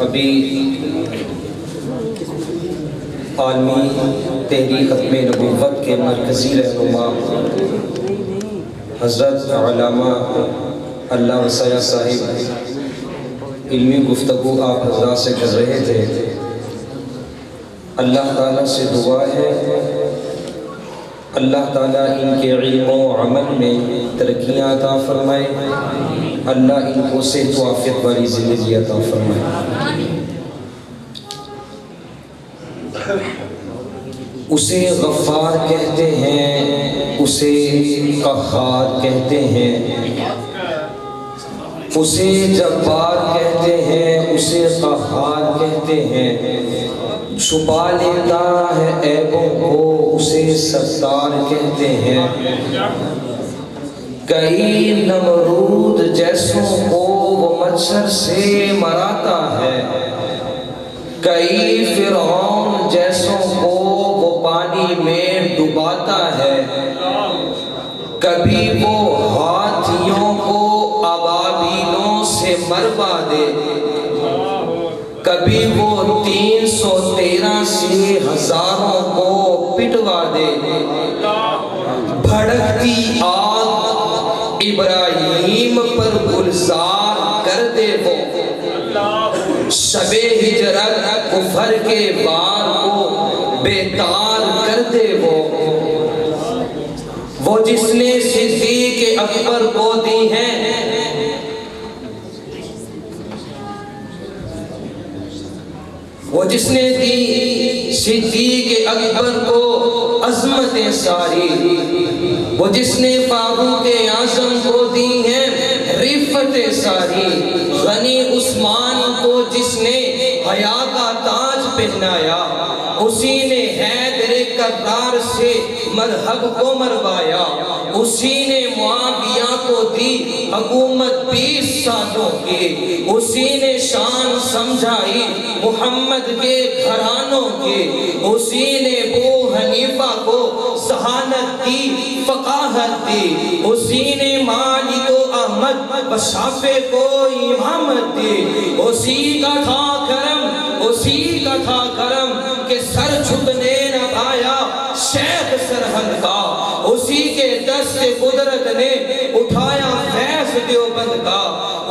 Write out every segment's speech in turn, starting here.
ابھی عالمی تحریک ختم نبوت کے مرکزی رہنما حضرت علامہ اللہ وسیع صاحب علمی گفتگو آپ حضرات سے کر رہے تھے۔ اللہ تعالیٰ سے دعا ہے اللہ تعالیٰ ان کے علم و عمل میں ترقیاں عطا فرمائے، اللہ ان کو صحت و عافیت والی زندگی عطا فرمائے۔ اسے غفار کہتے ہیں، اسے قہار کہتے ہیں، اسے جبار کہتے ہیں، اسے قہار کہتے ہیں، چھپا لیتا ہے عیبوں کو اسے ستار کہتے ہیں۔ کئی نمرود جیسوں کو وہ مچھر سے مراتا ہے، کئی فرعون جیسوں کو وہ پانی میں ڈباتا ہے، کبھی وہ ہاتھیوں کو ابابیلوں سے مروا دے، کبھی وہ 313 سے ہزاروں کو پٹوا دے۔ بھڑکتی آگ ابراہیم پر گلزار کر دے وہ، شب ہجرت کفر کے بار کو بیدار کر دے وہ جس نے صدیق اکبر کو دی ہیں، وہ جس نے دی صدیق اکبر کو عظمتیں ساری، وہ جس نے فاروق اعظم کو دی ہیں رفتیں ساری، غنی عثمان کو جس نے حیا کا تاج پہنایا، اسی نے حیدر کرار سے مرحب کو مروایا، اسی نے معاویہ کو دی حکومت 20 سالوں کی، اسی نے شان سمجھائی محمد کے گھرانوں کی، اسی نے ابو حنیفہ کو ذہانت دی فقاہت دی، اسی نے مالک و احمد و شافعی کو امامت دی، اسی کا تھا کرم، اسی کا تھا کرم کہ سر جھکنے نہ پایا شیخ سرہند کا، اسی کے دست قدرت نے اٹھایا فیض دیوبند کا،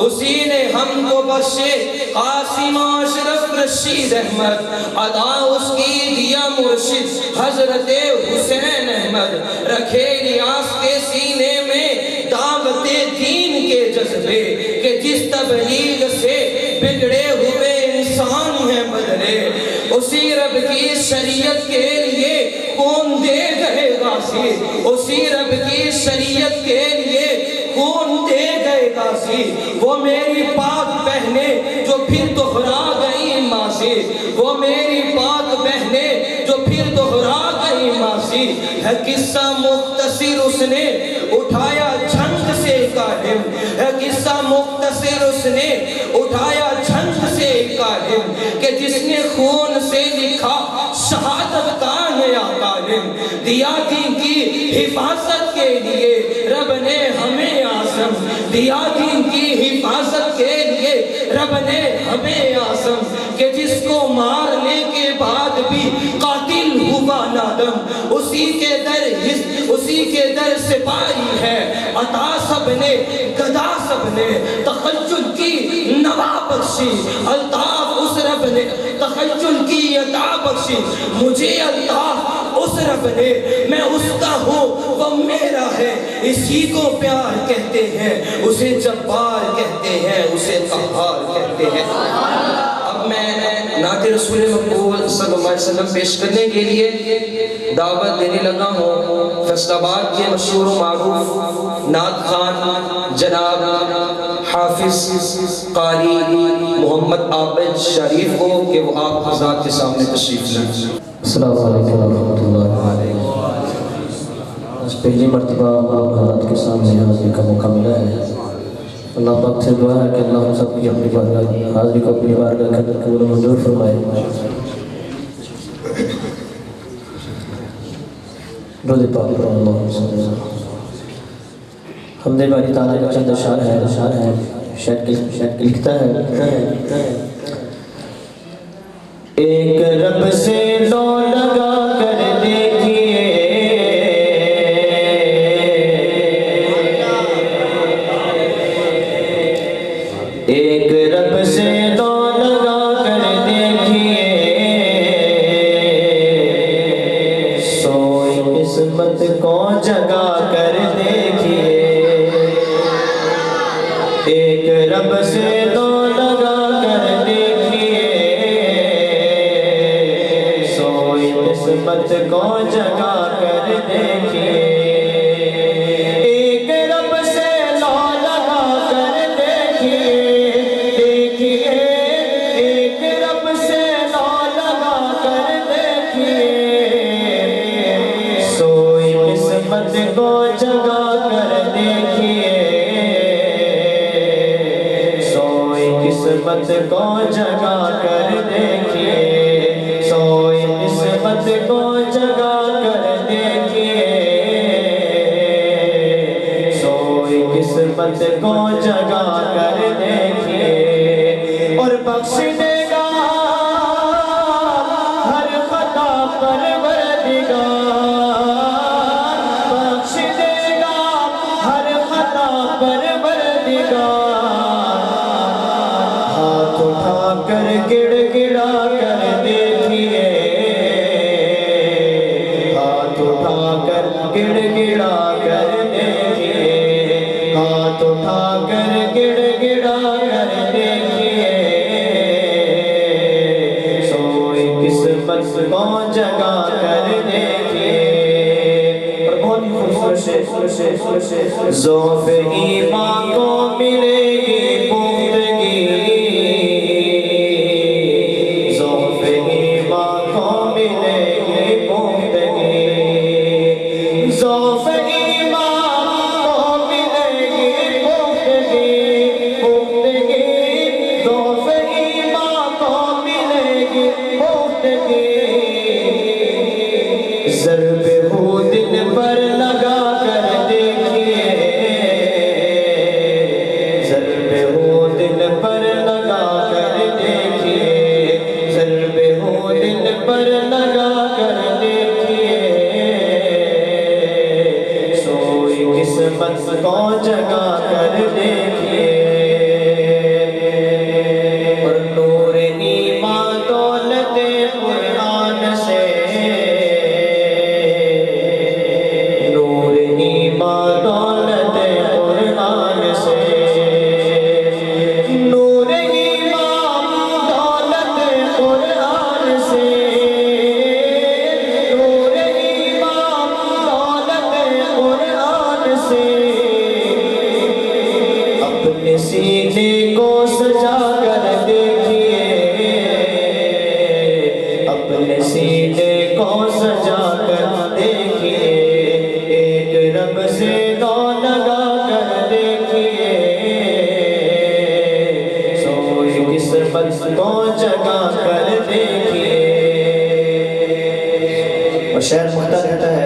اسی نے ہم کو بخشے قاسم اشرف رشید احمد، عطا اس کی دیا مرشد حضرت حسین احمد، رکھے ریاض کے سینے میں دعوت دین کے جذبے کہ جس تبلیغ سے بگڑے ہوئے انسان ہیں بدلے، اسی رب کی شریعت کے لیے کون دے گئے غازی، اسی رب کی شریعت کے لیے کون دے گئے غازی، وہ میری پاک بہنیں جو پھر دہرا گئی ماضی، وہ میری پاک بہنیں جو پھر دہرا گئی ماضی، ہے قصہ مختصر اس نے اٹھایا جھنگ سے قائم، ہے قصہ مختصر اس نے اٹھایا جھنگ سے قائم، کہ جس نے خون سے لکھا شہادت کا نیا کالم، دیا دین کی حفاظت کے لیے رب نے ہمیں آزم، دیا دین کی حفاظت کے لیے رب نے ہمیں آزم، کہ جس کو مارنے کے بعد بھی قاتل ہوا نادم، اسی کے در سپاہی ہے عطا سب نے گدا سب نے، تخجل کی نوا بخشی الطاف اس رب نے، تخجل کی عطا بخشی مجھے الطاف اس رب نے، میں اس کا ہوں وہ میرا ہے، اسی کو پیار کہتے ہیں، اسے جبار کہتے ہیں، اسے قہار کہتے ہیں۔ اب میں نعت رسول مقبول صلی اللہ علیہ وسلم پیش کرنے کے لیے دعوت دینے لگا ہوں فیصل آباد کے مشہور و معروف نعت خوان جناب حافظ قاری محمد عابد شریف کو کہ وہ آپ حضرات کے سامنے تشریف لائیں۔ السلام علیکم ورحمۃ اللہ وبرکاتہ۔ آج پہلی مرتبہ آپ حضرات کے سامنے حاضری کا موقع ملا ہے، اللہ پاک سے دعا ہے کہ اللہ ہم سب کی اپنی بارگاہ حاضری کو اپنی بارگاہ کے اندر قبول و منظور فرمائے۔ درود پاک پر اللہم صلی اللہ علیہ وسلم۔ حمد باری تعالیٰ کا چند اشعار ہے، شاعر لکھتا ہے ایک رب سے لو لگا کر دیکھیے، ایک رب سے لو لگا کر دیکھیے، سوئی قسمت کو جگا کر دیکھیے، ایک رب سے لو لگا کر دیکھیے، سوئی قسمت کو جگا کر دیکھیے، ایک رب سے لو لگا کر دیکھیے، دیکھیے ایک رب سے لو لگا کر دیکھیے، سوئی قسمت کو جگا کر دیکھیے، سوئی قسمت کو جگا کر دیکھیے، سوئی قسمت کو جگا کر دیکھیے، سوئی قسمت کو جگا کر دیکھیے، اور بخش دے گا ہر خطا پروردگار، بخش دے گا ہر خطا پروردگار، ہاتھ اٹھا کر گڑ گڑا کر دیکھیے، ہاتھ اٹھا کر گڑ گڑا کر دیکھیے، ہاتھ اٹھا کر گڑ گڑا کر دیکھیے، سوئی قسمت کو جگا کر دیکھیے، اور بہت ہی خوبصورت سے ذوف ایمان کو ملے گی پختگی، ذوف ایمان کو ملے گی پختگی، ذوف ایمان کو ملے گی پختگی، پختگی ذوف ایمان کو ملے گی پختگی، ضرب ہو دل پر لگا کر دیکھیے، ضرب ہو دل پر لگا کر دیکھیے، ضرب ہو دل پر لگا کر دیکھیے، سوئی قسمت کو جگا کر دیکھیے، اور نور ایمان دولت قرآن سے، نور ایمان دولت قرآن سے، نور ایمان دولت قرآن سے، نور ایمان دولت قرآن سے، اپنے سینے کو سجا کر دیکھیے، اپنے سینے کو سجا کر دیکھیے، ایک رب سے لو لگا کر دیکھیے، سوئی قسمت کو جگا کر دیکھیے، اور شعر مختلف رہتا ہے،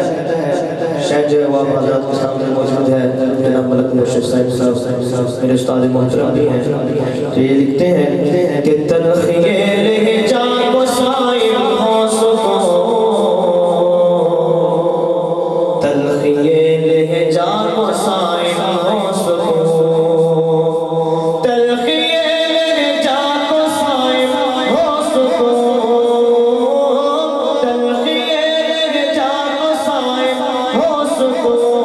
شعر جو ہے وہ آپ حضرات کے سامنے موجود ہے، جناب ملک مرشد صاحب میرے استاد محترم بھی ہیں، تو یہ لکھتے ہیں کہ تلخ یہ لہجہ کو صائم ہو سکون، تلخ یہ لہجہ کو صائم ہو سکون، تلخ یہ لہجہ کو صائم ہو سکون، تلخ یہ لہجہ کو صائم ہو سکون،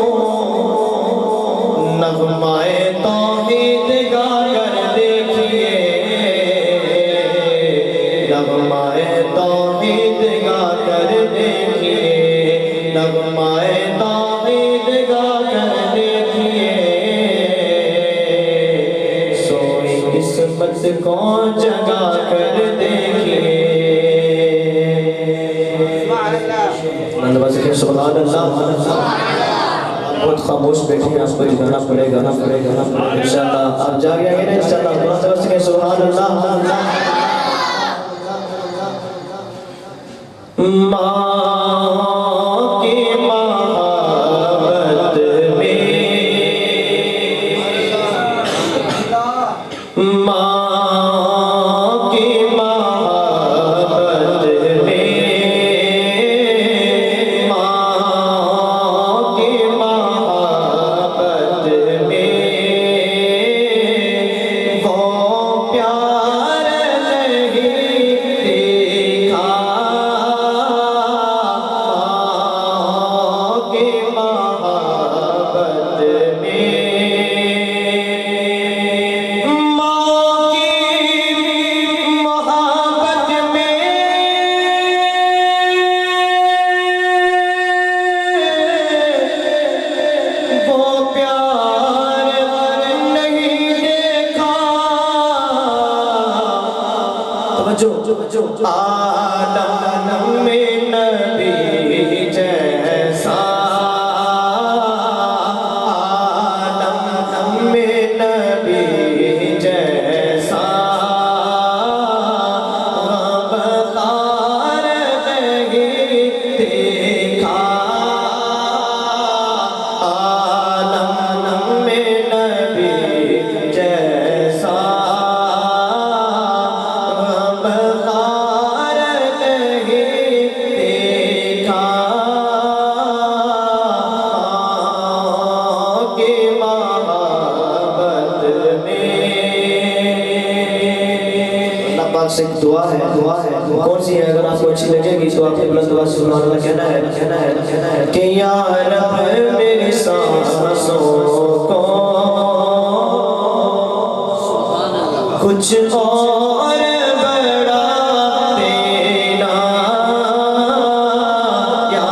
نغمائے توحید گا کر دیکھیے، نغمائے توحید گا کر دیکھیے، نغمائے توحید گا کر دیکھیے، سوئی قسمت کو جگا کر دیکھیے، سبحان اللہ، بہت خاموش بیٹھے ہیں، آپ کو گانا پڑے گا، انشاءاللہ آپ جاگے آگے نا، انشاءاللہ سبحان اللہ، ماں کی محبت میں، ماں کی محبت عالم میں نبی جیسا عالم میں نبی جیسا بخار نہیں دیکھا عالم میں نبی جیسا بخار نہیں دیکھا کہ محبت میں اللہ پاک سے ایک دعا ہے کون سی ہے اگر آپ کو اچھی لگے گی تو آپ نے بلند آواز سبحان اللہ کہنا ہے کہ یا رب میری سانسوں کو کچھ اور بڑا دینا یا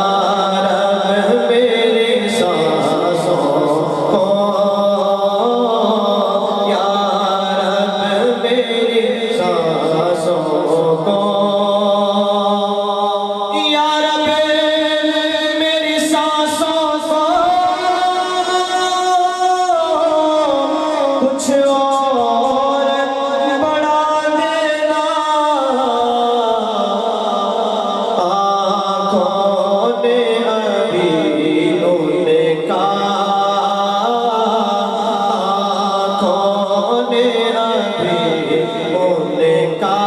رب میری سانسوں کو یا رب میری سانسوں کو یا رب میری سانسوں کو کچھ اور بڑا دینا آنکھوں نے ابھی ان کا آنکھوں نے ابھی ان کا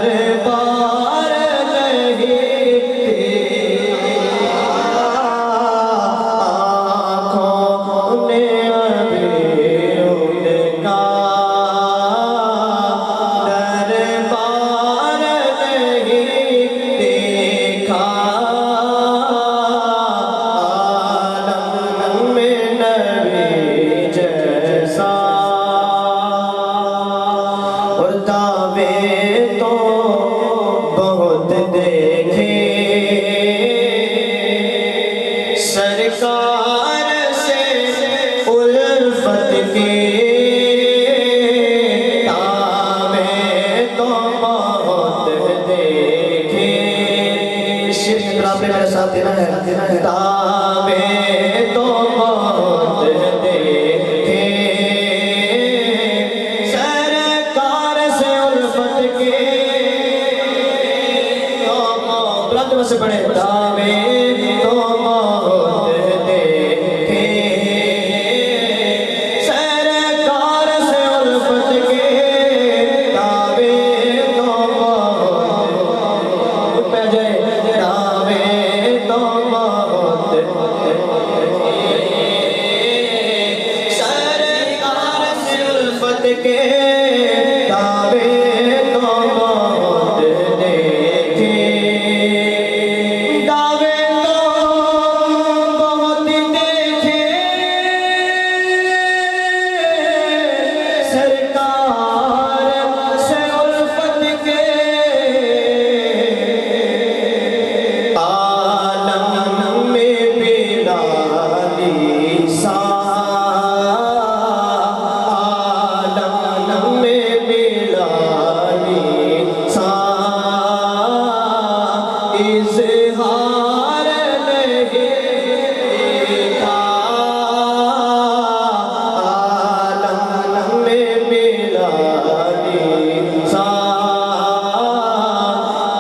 دربار نہیں دیکھا آنکھوں نے ابھی ان کا دربار نہیں دیکھا عالم میں نبی جیسا اور دعوے تو بہت دیکھے سرکار سے الفت کے دعوے تو بہت دیکھے شیر کی طرح پہ میرے ساتھ دینا ہے دعوے تو بہت دیکھے سرکار سے الفت کے بلند میں سے پڑھے دعوے تو بہت دیکھے سرکار سے الفت کے دعوے تو بہت پہ جائے دعوے تو بہت سرکار سے الفت کے دعوے تو بہت دیکھے دعوے تو بہت دیکھے سرکار سے الفت کے عالم میں بلالی سا عالم میں بلالی سا اظہار نہیں دیکھا عالم میں بلالی سا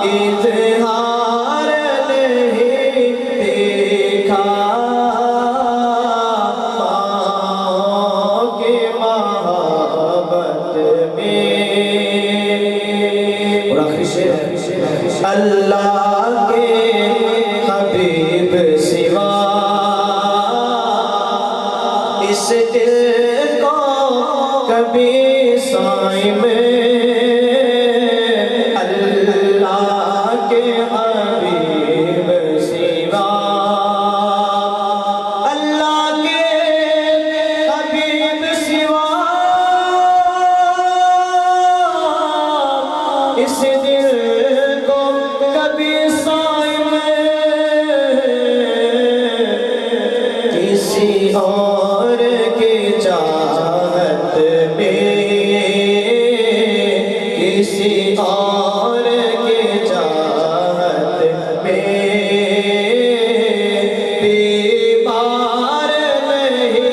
اظہار نہیں دیکھا ماں کی محبت میں اور آخری شعر ہے اللہ کے حبیب سوا اس دل کو کبھی سائے میں اللہ کے حبیب سوا اللہ کے حبیب سوا اس دل کو کبھی سائے میں کسی اور کی چاہت میں کسی اور کی چاہت میں بیمار نہیں،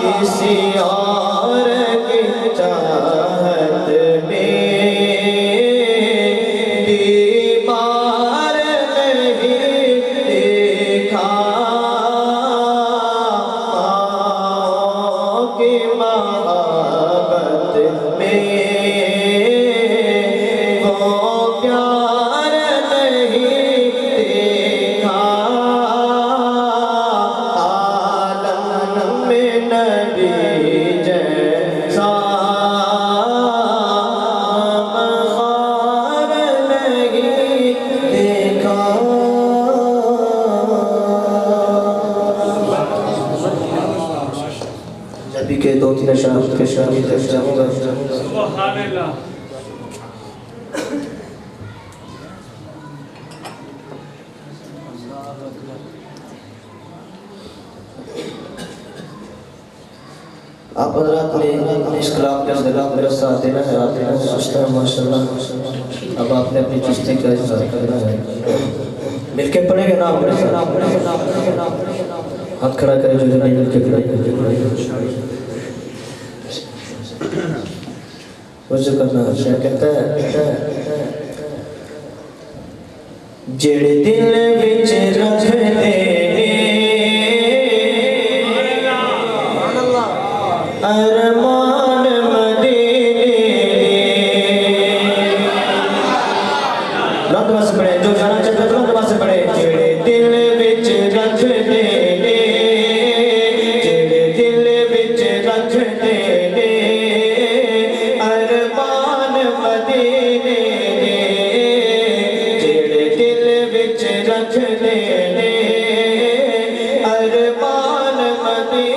کسی اور کی چاہت میں بیمار نہیں دیکھا، کی محبت میں وہ پیار نہیں دیکھا، عالم میں نبی جیسا غمخوار نہیں دیکھا۔ نبی کے دو تین اشعار کے شاعری تک جاؤں گا۔ سبحان اللہ۔ آپ حضرات نے اس کلام کے اندر میرا ساتھ دینا ہے، آپ نے سوچتا ہے ماشاءاللہ اب آپ نے اپنی چستی کا اظہار کرنا ہے، مل کے پڑھیں گے نام میرے ساتھ، ہاتھ کھڑا کریں جو نہیں مل کے پڑھیں گے، وجہ کرنا شاہ کہتا ہے جڑے دل وچ رکھ دے ارمان مدینے، لوگ بس پڑھے جو جانا چاہتے ہیں لوگ بس پڑھے، جڑے دل وچ رکھ دے، جڑے دل وچ رکھ دے ارمان مدینے، جڑے دل وچ رکھ دے ارمان مدینے،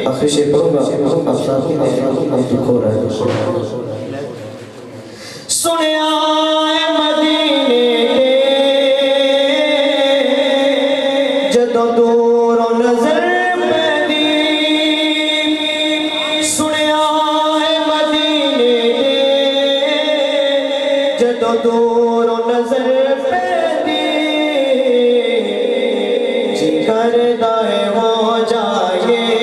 آخری شیئر پڑھوں گا، آپ ساتھ میں دکھ ہو رہا ہے۔ سنیا ہے مدینے جدوں دور و نظر پیندی، سنیا ہے مدینے جدوں دور و نظر پیندی، جی کردا ہے ہو جائے